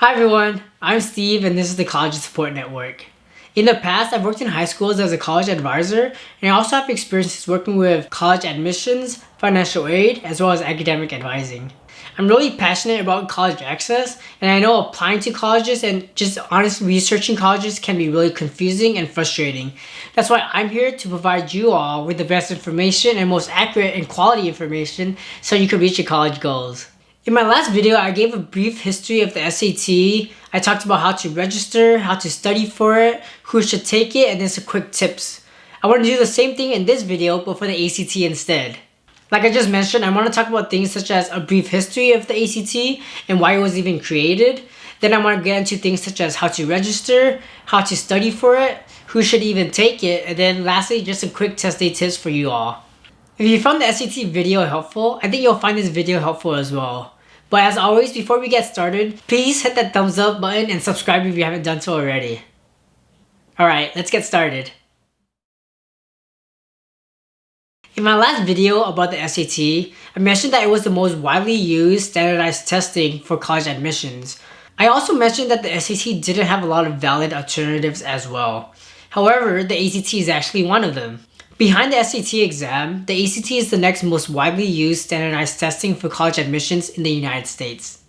Hi everyone, I'm Steve and this is the College Support Network. In the past, I've worked in high schools as a college advisor, and I also have experiences working with college admissions, financial aid, as well as academic advising. I'm really passionate about college access, and I know applying to colleges and just honestly researching colleges can be really confusing and frustrating. That's why I'm here to provide you all with the best information and most accurate and quality information so you can reach your college goals. In my last video, I gave a brief history of the SAT. I talked about how to register, how to study for it, who should take it, and then some quick tips. I want to do the same thing in this video, but for the ACT instead. Like I just mentioned, I want to talk about things such as a brief history of the ACT and why it was even created. Then I want to get into things such as how to register, how to study for it, who should even take it, and then lastly, just some quick test day tips for you all. If you found the SAT video helpful, I think you'll find this video helpful as well. But as always, before we get started, please hit that thumbs up button and subscribe if you haven't done so already. Alright, let's get started. In my last video about the SAT, I mentioned that it was the most widely used standardized testing for college admissions. I also mentioned that the SAT didn't have a lot of valid alternatives as well. However, the ACT is actually one of them. Behind the SAT exam, the ACT is the next most widely used standardized testing for college admissions in the United States.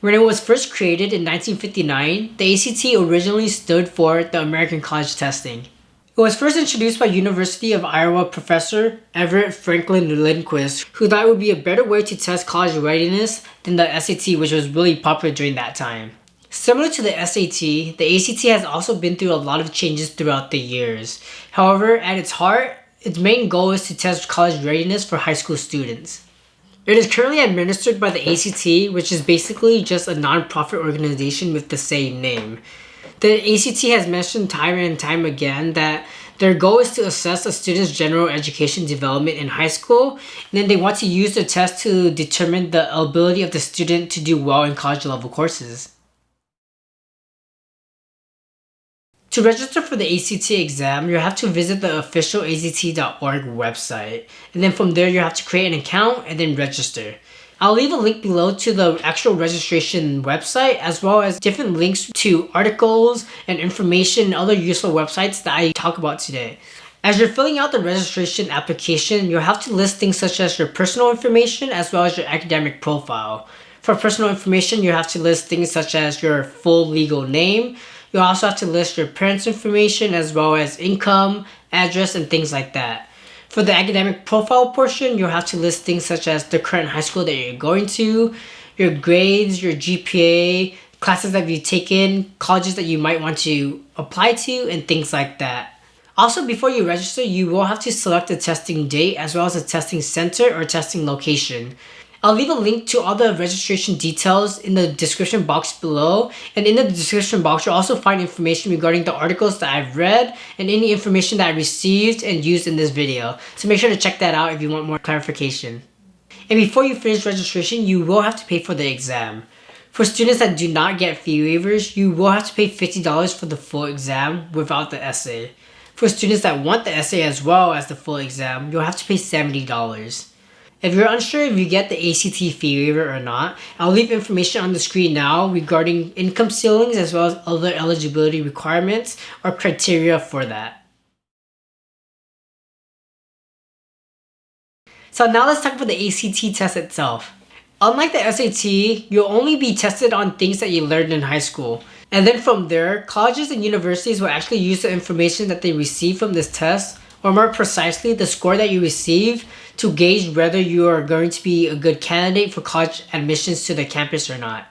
When it was first created in 1959, the ACT originally stood for the American College Testing. It was first introduced by University of Iowa professor Everett Franklin Lindquist, who thought it would be a better way to test college readiness than the SAT, which was really popular during that time. Similar to the SAT, the ACT has also been through a lot of changes throughout the years. However, at its heart, its main goal is to test college readiness for high school students. It is currently administered by the ACT, which is basically just a non-profit organization with the same name. The ACT has mentioned time and time again that their goal is to assess a student's general education development in high school, and then they want to use the test to determine the ability of the student to do well in college level courses. To register for the ACT exam, you have to visit the official ACT.org website, and then from there you have to create an account and then register. I'll leave a link below to the actual registration website as well as different links to articles and information and other useful websites that I talk about today. As you're filling out the registration application, you'll have to list things such as your personal information as well as your academic profile. For personal information, you have to list things such as your full legal name. You'll also have to list your parents' information as well as income, address, and things like that. For the academic profile portion, you'll have to list things such as the current high school that you're going to, your grades, your GPA, classes that you've taken, colleges that you might want to apply to, and things like that. Also, before you register, you will have to select a testing date as well as a testing center or testing location. I'll leave a link to all the registration details in the description box below, and in the description box you'll also find information regarding the articles that I've read and any information that I received and used in this video, so make sure to check that out if you want more clarification. And before you finish registration, you will have to pay for the exam. For students that do not get fee waivers, you will have to pay $50 for the full exam without the essay. For students that want the essay as well as the full exam, you'll have to pay $70. If you're unsure if you get the ACT fee waiver or not, I'll leave information on the screen now regarding income ceilings as well as other eligibility requirements or criteria for that. So now let's talk about the ACT test itself. Unlike the SAT, you'll only be tested on things that you learned in high school. And then from there, colleges and universities will actually use the information that they receive from this test, or more precisely, the score that you receive, to gauge whether you are going to be a good candidate for college admissions to the campus or not.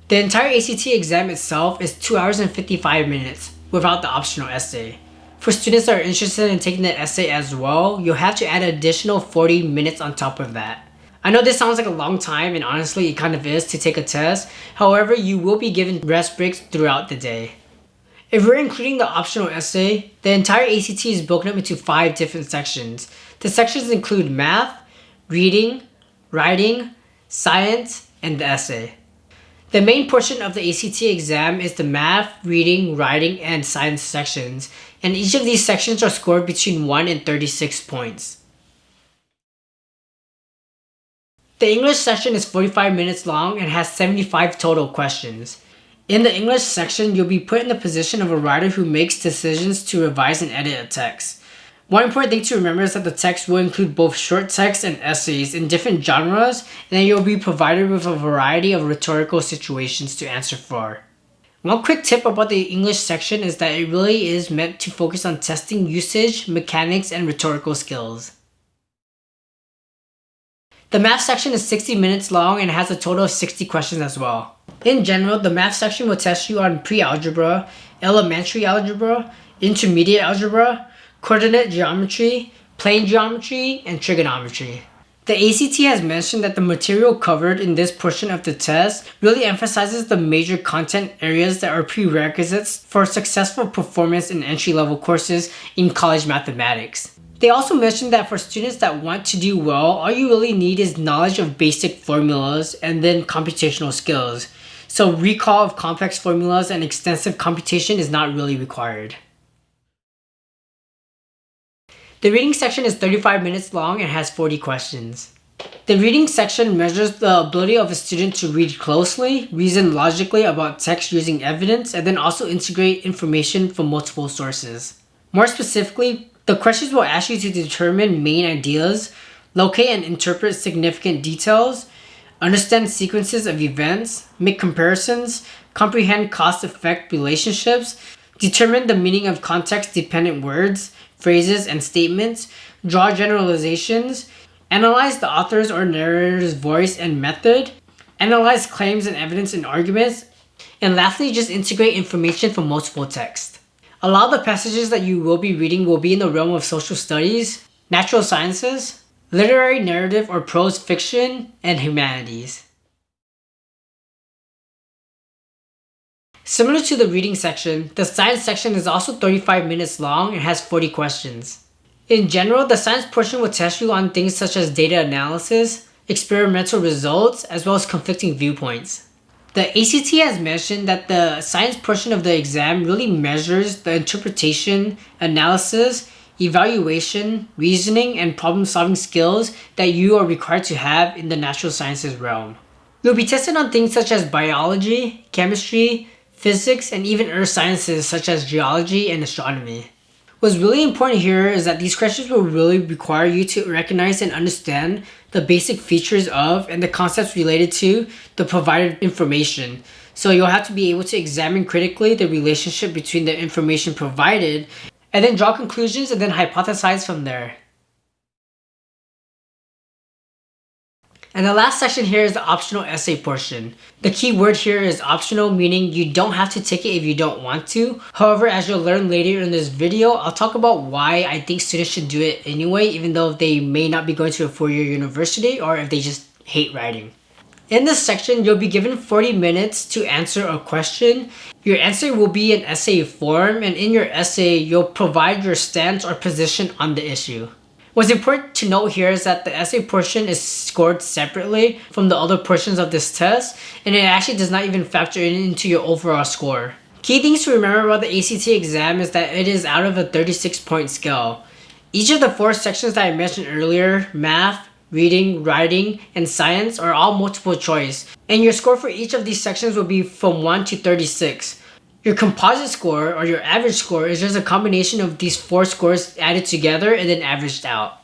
The entire ACT exam itself is 2 hours and 55 minutes without the optional essay. For students that are interested in taking the essay as well, you'll have to add an additional 40 minutes on top of that. I know this sounds like a long time, and honestly it kind of is to take a test. However, you will be given rest breaks throughout the day. If we're including the optional essay, the entire ACT is broken up into 5 different sections. The sections include math, reading, writing, science, and the essay. The main portion of the ACT exam is the math, reading, writing, and science sections, and each of these sections are scored between 1 and 36 points. The English session is 45 minutes long and has 75 total questions. In the English section, you'll be put in the position of a writer who makes decisions to revise and edit a text. One important thing to remember is that the text will include both short text and essays in different genres, and then you'll be provided with a variety of rhetorical situations to answer for. One quick tip about the English section is that it really is meant to focus on testing usage, mechanics, and rhetorical skills. The math section is 60 minutes long and has a total of 60 questions as well. In general, the math section will test you on pre-algebra, elementary algebra, intermediate algebra, coordinate geometry, plane geometry, and trigonometry. The ACT has mentioned that the material covered in this portion of the test really emphasizes the major content areas that are prerequisites for successful performance in entry-level courses in college mathematics. They also mentioned that for students that want to do well, all you really need is knowledge of basic formulas and then computational skills. So recall of complex formulas and extensive computation is not really required. The reading section is 35 minutes long and has 40 questions. The reading section measures the ability of a student to read closely, reason logically about text using evidence, and then also integrate information from multiple sources. More specifically, the questions will ask you to determine main ideas, locate and interpret significant details, understand sequences of events, make comparisons, comprehend cause-effect relationships, determine the meaning of context-dependent words, phrases, and statements, draw generalizations, analyze the author's or narrator's voice and method, analyze claims and evidence in arguments, and lastly, just integrate information from multiple texts. A lot of the passages that you will be reading will be in the realm of social studies, natural sciences, literary narrative or prose fiction, and humanities. Similar to the reading section, the science section is also 35 minutes long and has 40 questions. In general, the science portion will test you on things such as data analysis, experimental results, as well as conflicting viewpoints. The ACT has mentioned that the science portion of the exam really measures the interpretation, analysis, evaluation, reasoning, and problem-solving skills that you are required to have in the natural sciences realm. You'll be tested on things such as biology, chemistry, physics, and even earth sciences such as geology and astronomy. What's really important here is that these questions will really require you to recognize and understand the basic features of and the concepts related to the provided information. So you'll have to be able to examine critically the relationship between the information provided and then draw conclusions and then hypothesize from there. And the last section here is the optional essay portion. The key word here is optional, meaning you don't have to take it if you don't want to. However, as you'll learn later in this video, I'll talk about why I think students should do it anyway, even though they may not be going to a 4-year university or if they just hate writing. In this section, you'll be given 40 minutes to answer a question. Your answer will be in essay form, and in your essay, you'll provide your stance or position on the issue. What's important to note here is that the essay portion is scored separately from the other portions of this test, and it actually does not even factor into your overall score. Key things to remember about the ACT exam is that it is out of a 36-point scale. Each of the 4 sections that I mentioned earlier, math, reading, writing, and science, are all multiple choice, and your score for each of these sections will be from 1 to 36. Your composite score, or your average score, is just a combination of these 4 scores added together and then averaged out.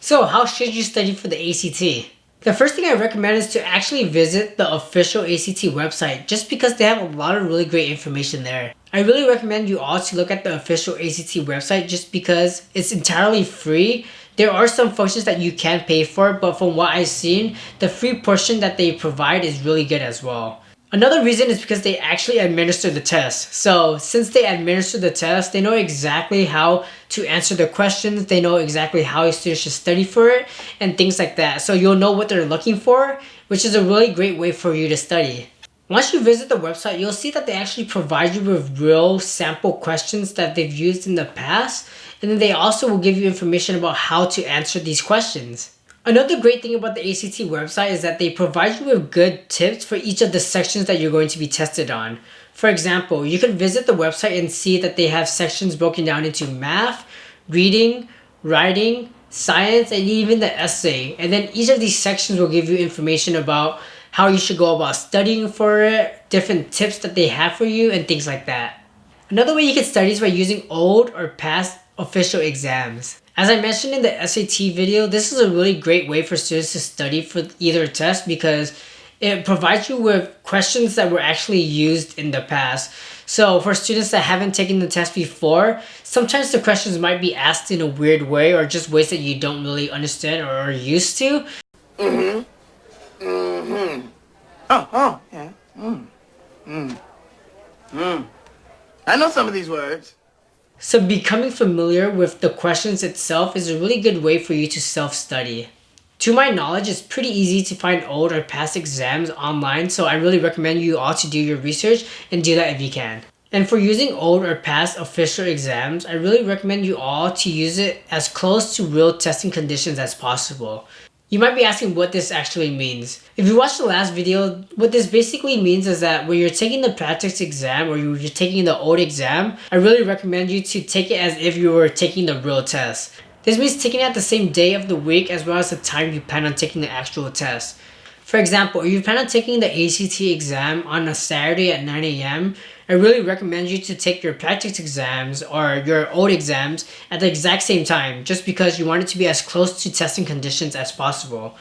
So how should you study for the ACT? The first thing I recommend is to actually visit the official ACT website, just because they have a lot of really great information there. I really recommend you all to look at the official ACT website just because it's entirely free. There are some functions that you can pay for, but from what I've seen, the free portion that they provide is really good as well. Another reason is because they actually administer the test. So since they administer the test, they know exactly how to answer the questions, they know exactly how a student should study for it, and things like that. So you'll know what they're looking for, which is a really great way for you to study. Once you visit the website, you'll see that they actually provide you with real sample questions that they've used in the past, and then they also will give you information about how to answer these questions. Another great thing about the ACT website is that they provide you with good tips for each of the sections that you're going to be tested on. For example, you can visit the website and see that they have sections broken down into math, reading, writing, science, and even the essay. And then each of these sections will give you information about how you should go about studying for it, different tips that they have for you, and things like that. Another way you can study is by using old or past official exams. As I mentioned in the SAT video, this is a really great way for students to study for either test because it provides you with questions that were actually used in the past. So for students that haven't taken the test before, sometimes the questions might be asked in a weird way or just ways that you don't really understand or are used to. Yeah. I know some of these words. So becoming familiar with the questions itself is a really good way for you to self-study. To my knowledge, it's pretty easy to find old or past exams online, so I really recommend you all to do your research and do that if you can. And for using old or past official exams, I really recommend you all to use it as close to real testing conditions as possible. You might be asking what this actually means. If you watched the last video, what this basically means is that when you're taking the practice exam or you're taking the old exam, I really recommend you to take it as if you were taking the real test. This means taking it at the same day of the week as well as the time you plan on taking the actual test. For example, if you plan on taking the ACT exam on a Saturday at 9 a.m., I really recommend you to take your practice exams or your old exams at the exact same time just because you want it to be as close to testing conditions as possible.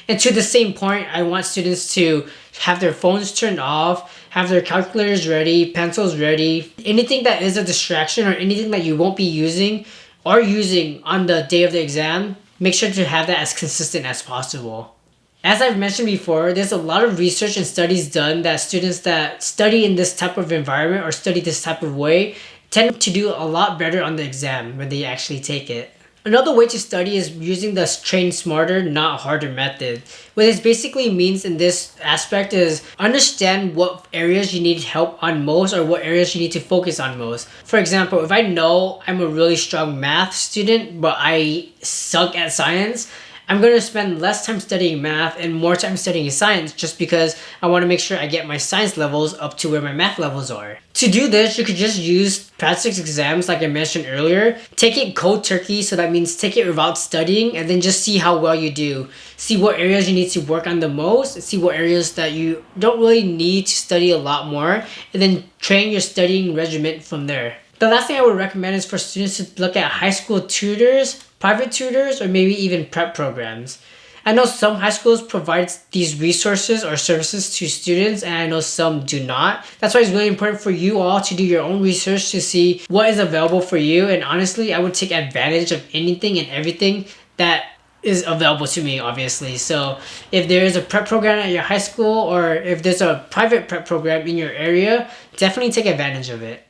And to the same point, I want students to have their phones turned off, have their calculators ready, pencils ready, anything that is a distraction or anything that you won't be using or using on the day of the exam, make sure to have that as consistent as possible. As I've mentioned before, there's a lot of research and studies done that students that study in this type of environment or study this type of way tend to do a lot better on the exam when they actually take it. Another way to study is using the train smarter, not harder method. What this basically means in this aspect is understand what areas you need help on most or what areas you need to focus on most. For example, if I know I'm a really strong math student but I suck at science, I'm going to spend less time studying math and more time studying science just because I want to make sure I get my science levels up to where my math levels are. To do this, you could just use practice exams like I mentioned earlier. Take it cold turkey, so that means take it without studying and then just see how well you do. See what areas you need to work on the most, see what areas that you don't really need to study a lot more, and then train your studying regimen from there. The last thing I would recommend is for students to look at high school tutors, private tutors, or maybe even prep programs. I know some high schools provide these resources or services to students and I know some do not. That's why it's really important for you all to do your own research to see what is available for you, and honestly, I would take advantage of anything and everything that is available to me, obviously. So if there is a prep program at your high school or if there's a private prep program in your area, definitely take advantage of it.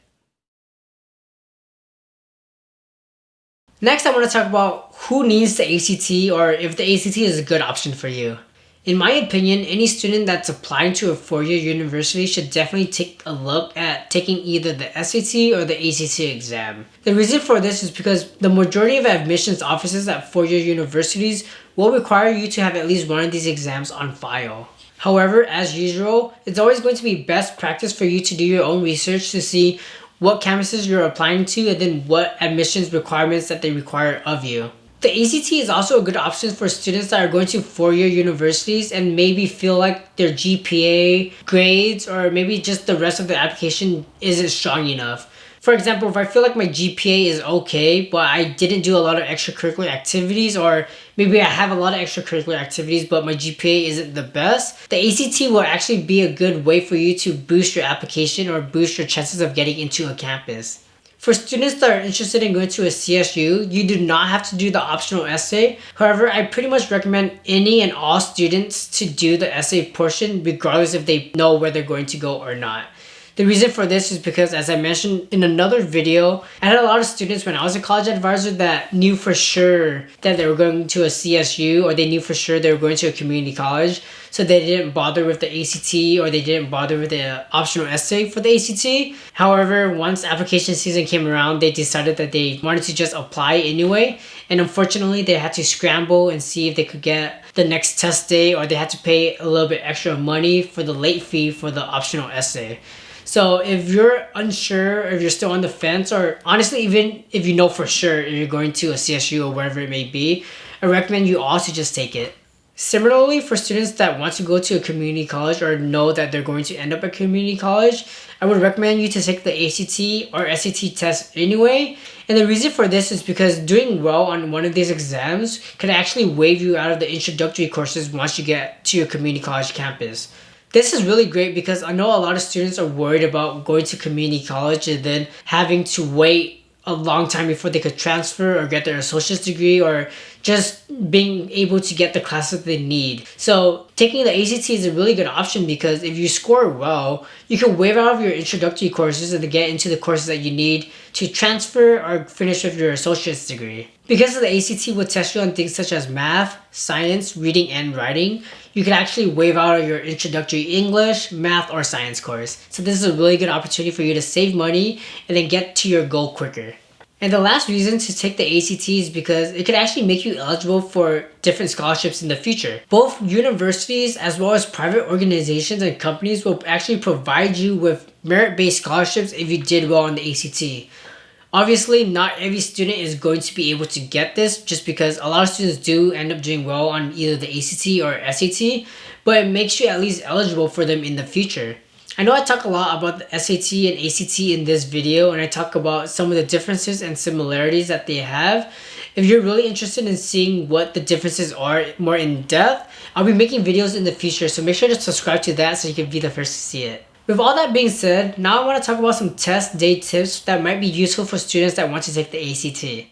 Next, I want to talk about who needs the ACT or if the ACT is a good option for you. In my opinion, any student that's applying to a four-year university should definitely take a look at taking either the SAT or the ACT exam. The reason for this is because the majority of admissions offices at four-year universities will require you to have at least one of these exams on file. However, as usual, it's always going to be best practice for you to do your own research to see what campuses you're applying to and then what admissions requirements that they require of you. The ACT is also a good option for students that are going to four-year universities and maybe feel like their GPA, grades, or maybe just the rest of the application isn't strong enough. For example, if I feel like my GPA is okay, but I didn't do a lot of extracurricular activities, or maybe I have a lot of extracurricular activities, but my GPA isn't the best, the ACT will actually be a good way for you to boost your application or boost your chances of getting into a campus. For students that are interested in going to a CSU, you do not have to do the optional essay. However, I pretty much recommend any and all students to do the essay portion regardless if they know where they're going to go or not. The reason for this is because, as I mentioned in another video, I had a lot of students when I was a college advisor that knew for sure that they were going to a CSU or they knew for sure they were going to a community college. So they didn't bother with the ACT or they didn't bother with the optional essay for the ACT. However, once application season came around, they decided that they wanted to just apply anyway. And unfortunately, they had to scramble and see if they could get the next test day, or they had to pay a little bit extra money for the late fee for the optional essay. So if you're unsure, or if you're still on the fence, or honestly, even if you know for sure if you're going to a CSU or wherever it may be, I recommend you all to just take it. Similarly, for students that want to go to a community college or know that they're going to end up at community college, I would recommend you to take the ACT or SAT test anyway. And the reason for this is because doing well on one of these exams could actually waive you out of the introductory courses once you get to your community college campus. This is really great because I know a lot of students are worried about going to community college and then having to wait a long time before they could transfer or get their associate's degree or just being able to get the classes they need. So taking the ACT is a really good option because if you score well, you can waive out of your introductory courses and then get into the courses that you need to transfer or finish with your associate's degree. Because the ACT will test you on things such as math, science, reading, and writing, you can actually waive out of your introductory English, math, or science course. So this is a really good opportunity for you to save money and then get to your goal quicker. And the last reason to take the ACT is because it could actually make you eligible for different scholarships in the future. Both universities as well as private organizations and companies will actually provide you with merit-based scholarships if you did well on the ACT. Obviously, not every student is going to be able to get this just because a lot of students do end up doing well on either the ACT or SAT, but it makes you at least eligible for them in the future. I know I talk a lot about the SAT and ACT in this video, and I talk about some of the differences and similarities that they have. If you're really interested in seeing what the differences are more in depth, I'll be making videos in the future, so make sure to subscribe to that so you can be the first to see it. With all that being said, now I want to talk about some test day tips that might be useful for students that want to take the ACT.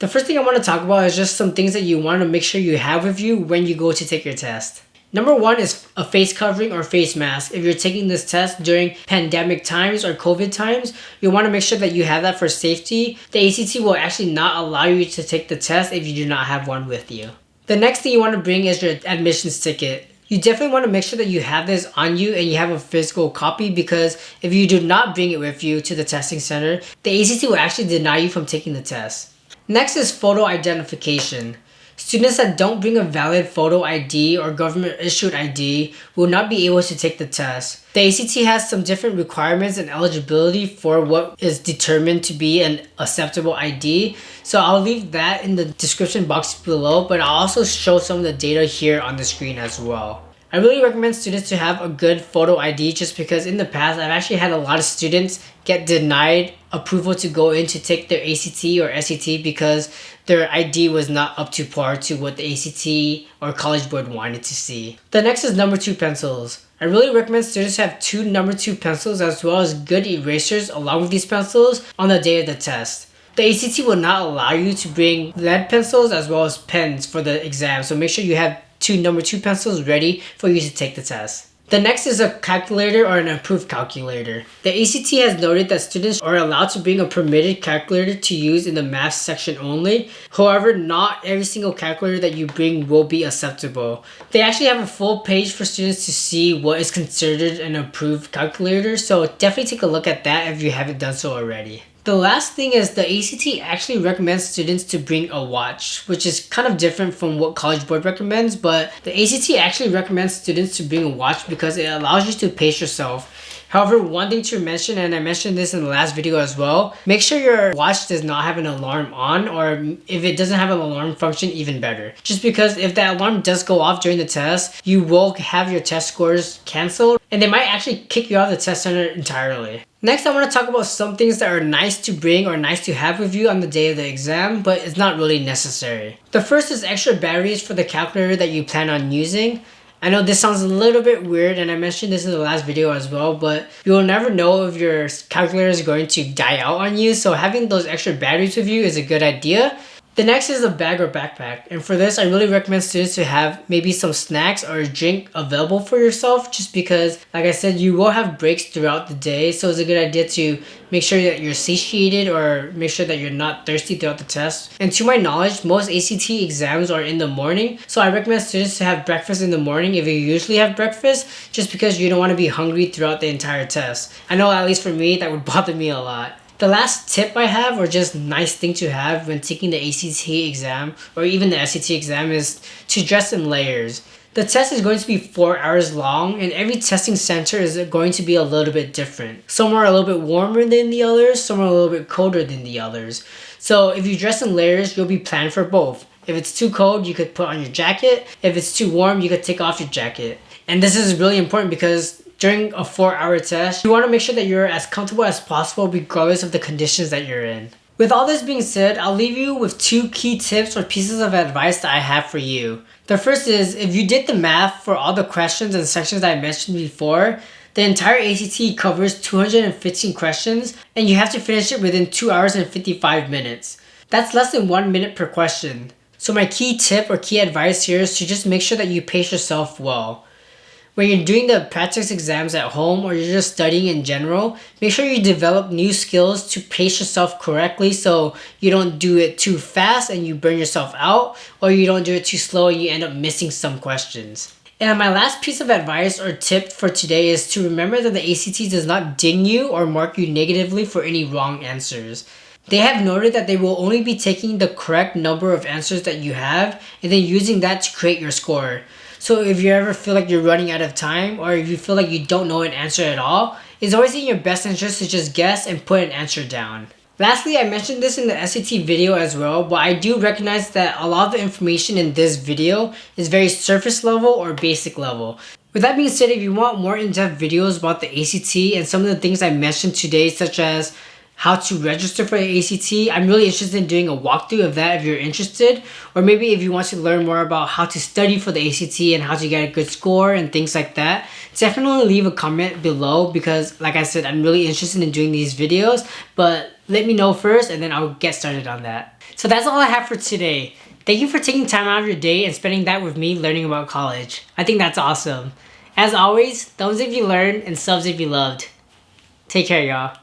The first thing I want to talk about is just some things that you want to make sure you have with you when you go to take your test. Number one is a face covering or face mask. If you're taking this test during pandemic times or COVID times, you want to make sure that you have that for safety. The ACT will actually not allow you to take the test if you do not have one with you. The next thing you want to bring is your admissions ticket. You definitely want to make sure that you have this on you and you have a physical copy because if you do not bring it with you to the testing center, the ACT will actually deny you from taking the test. Next is photo identification. Students that don't bring a valid photo ID or government issued ID will not be able to take the test. The ACT has some different requirements and eligibility for what is determined to be an acceptable ID. So I'll leave that in the description box below, but I'll also show some of the data here on the screen as well. I really recommend students to have a good photo ID just because in the past I've actually had a lot of students get denied approval to go in to take their ACT or SAT because their ID was not up to par to what the ACT or College Board wanted to see. The next is number 2 pencils. I really recommend students have 2 number 2 pencils as well as good erasers along with these pencils on the day of the test. The ACT will not allow you to bring lead pencils as well as pens for the exam, so make sure you have 2 number 2 pencils ready for you to take the test. The next is a calculator or an approved calculator. The ACT has noted that students are allowed to bring a permitted calculator to use in the math section only. However, not every single calculator that you bring will be acceptable. They actually have a full page for students to see what is considered an approved calculator, so definitely take a look at that if you haven't done so already. The last thing is the ACT actually recommends students to bring a watch, which is kind of different from what College Board recommends, but the ACT actually recommends students to bring a watch because it allows you to pace yourself. However, one thing to mention, and I mentioned this in the last video as well, make sure your watch does not have an alarm on, or if it doesn't have an alarm function, even better. Just because if that alarm does go off during the test, you will have your test scores canceled, and they might actually kick you out of the test center entirely. Next, I want to talk about some things that are nice to bring or nice to have with you on the day of the exam, but it's not really necessary. The first is extra batteries for the calculator that you plan on using. I know this sounds a little bit weird, and I mentioned this in the last video as well, but you will never know if your calculator is going to die out on you, so having those extra batteries with you is a good idea. The next is a bag or backpack, and for this I really recommend students to have maybe some snacks or a drink available for yourself just because, like I said, you will have breaks throughout the day, so it's a good idea to make sure that you're satiated or make sure that you're not thirsty throughout the test. And to my knowledge, most ACT exams are in the morning, so I recommend students to have breakfast in the morning if you usually have breakfast, just because you don't want to be hungry throughout the entire test. I know at least for me that would bother me a lot. The last tip I have, or just nice thing to have when taking the ACT exam or even the SAT exam, is to dress in layers. The test is going to be 4 hours long, and every testing center is going to be a little bit different. Some are a little bit warmer than the others, some are a little bit colder than the others. So if you dress in layers, you'll be planned for both. If it's too cold, you could put on your jacket. If it's too warm, you could take off your jacket. And this is really important because during a 4-hour test, you want to make sure that you're as comfortable as possible regardless of the conditions that you're in. With all this being said, I'll leave you with 2 key tips or pieces of advice that I have for you. The first is, if you did the math for all the questions and sections that I mentioned before, the entire ACT covers 215 questions and you have to finish it within 2 hours and 55 minutes. That's less than 1 minute per question. So my key tip or key advice here is to just make sure that you pace yourself well. When you're doing the practice exams at home or you're just studying in general, make sure you develop new skills to pace yourself correctly so you don't do it too fast and you burn yourself out, or you don't do it too slow and you end up missing some questions. And my last piece of advice or tip for today is to remember that the ACT does not ding you or mark you negatively for any wrong answers. They have noted that they will only be taking the correct number of answers that you have and then using that to create your score. So if you ever feel like you're running out of time, or if you feel like you don't know an answer at all, it's always in your best interest to just guess and put an answer down. Lastly, I mentioned this in the SAT video as well, but I do recognize that a lot of the information in this video is very surface level or basic level. With that being said, if you want more in-depth videos about the ACT and some of the things I mentioned today, such as how to register for the ACT, I'm really interested in doing a walkthrough of that if you're interested. Or maybe if you want to learn more about how to study for the ACT and how to get a good score and things like that, definitely leave a comment below because, like I said, I'm really interested in doing these videos. But let me know first and then I'll get started on that. So that's all I have for today. Thank you for taking time out of your day and spending that with me learning about college. I think that's awesome. As always, thumbs if you learned and subs if you loved. Take care, y'all.